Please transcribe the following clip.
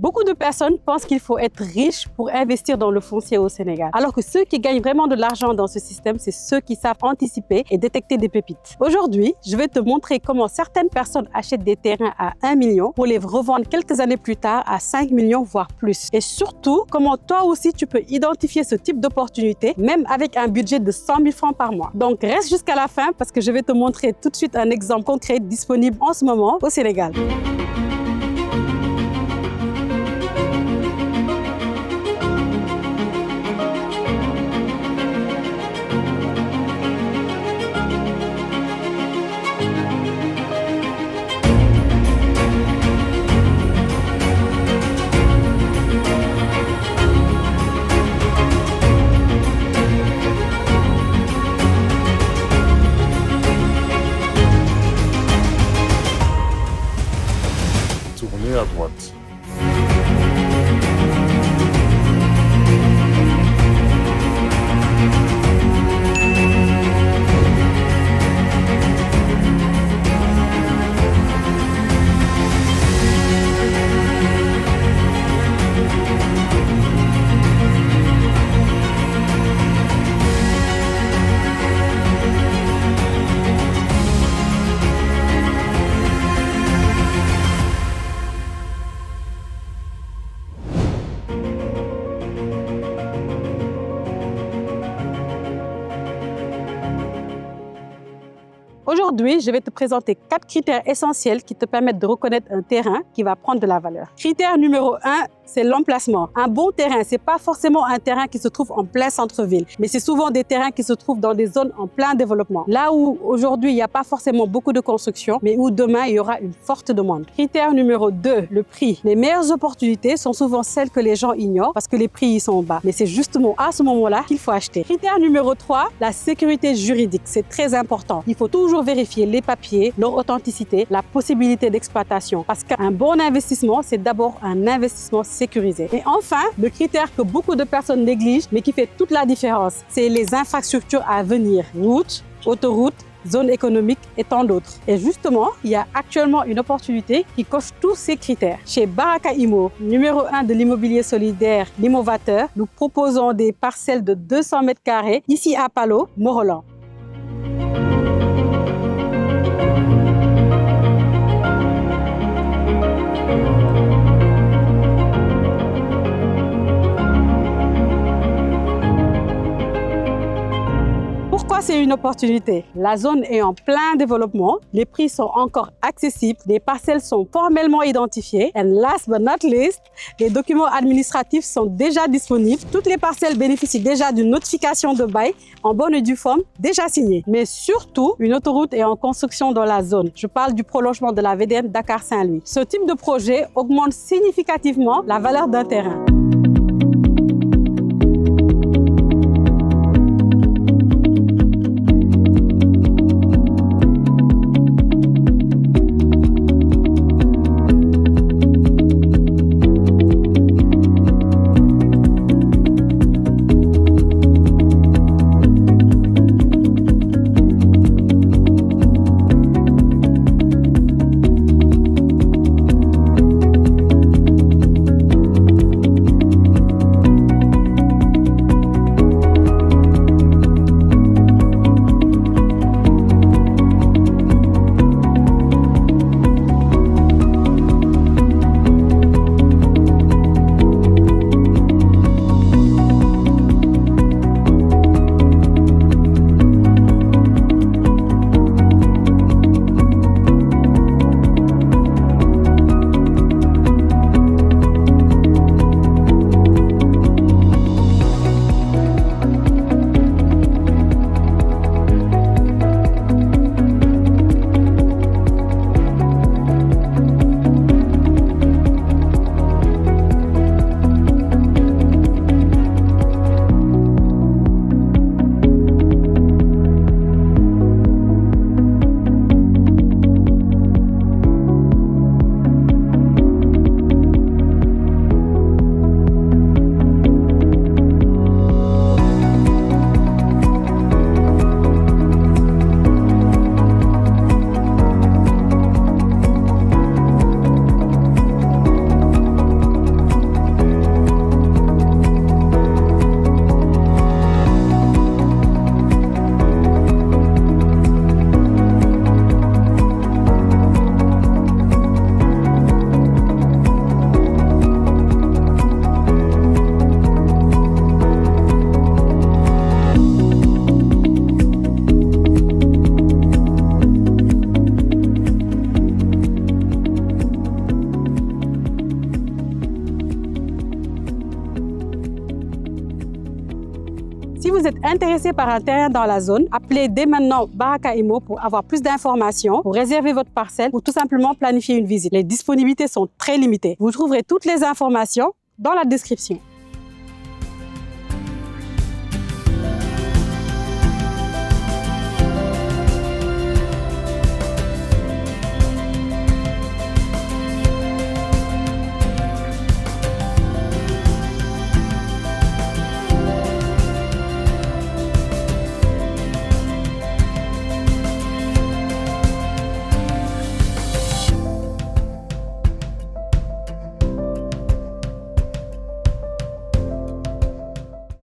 Beaucoup de personnes pensent qu'il faut être riche pour investir dans le foncier au Sénégal. Alors que ceux qui gagnent vraiment de l'argent dans ce système, c'est ceux qui savent anticiper et détecter des pépites. Aujourd'hui, je vais te montrer comment certaines personnes achètent des terrains à 1 million pour les revendre quelques années plus tard à 5 millions, voire plus. Et surtout, comment toi aussi tu peux identifier ce type d'opportunité, même avec un budget de 100 000 francs par mois. Donc reste jusqu'à la fin parce que je vais te montrer tout de suite un exemple concret disponible en ce moment au Sénégal. Tournez à droite. Aujourd'hui, je vais te présenter 4 critères essentiels qui te permettent de reconnaître un terrain qui va prendre de la valeur. Critère numéro 1, c'est l'emplacement. Un bon terrain, ce n'est pas forcément un terrain qui se trouve en plein centre-ville, mais c'est souvent des terrains qui se trouvent dans des zones en plein développement. Là où aujourd'hui, il n'y a pas forcément beaucoup de construction, mais où demain, il y aura une forte demande. Critère numéro 2, le prix. Les meilleures opportunités sont souvent celles que les gens ignorent parce que les prix y sont bas. Mais c'est justement à ce moment-là qu'il faut acheter. Critère numéro 3, la sécurité juridique. C'est très important. Il faut toujours vérifier les papiers, leur authenticité, la possibilité d'exploitation. Parce qu'un bon investissement, c'est d'abord un investissement sécurisé. Et enfin, le critère que beaucoup de personnes négligent, mais qui fait toute la différence, c'est les infrastructures à venir. Routes, autoroutes, zones économiques et tant d'autres. Et justement, il y a actuellement une opportunité qui coche tous ces critères. Chez Baraka Imo, numéro 1 de l'immobilier solidaire, l'Imovateur, nous proposons des parcelles de 200 mètres carrés ici à Palo, Morolan. Pourquoi c'est une opportunité? La zone est en plein développement, les prix sont encore accessibles, les parcelles sont formellement identifiées et last but not least, les documents administratifs sont déjà disponibles. Toutes les parcelles bénéficient déjà d'une notification de bail en bonne et due forme déjà signée. Mais surtout, une autoroute est en construction dans la zone. Je parle du prolongement de la VDN Dakar-Saint-Louis. Ce type de projet augmente significativement la valeur d'un terrain. vous êtes intéressé par un terrain dans la zone, appelez dès maintenant Baraka Imo pour avoir plus d'informations, pour réserver votre parcelle ou tout simplement planifier une visite. Les disponibilités sont très limitées. Vous trouverez toutes les informations dans la description.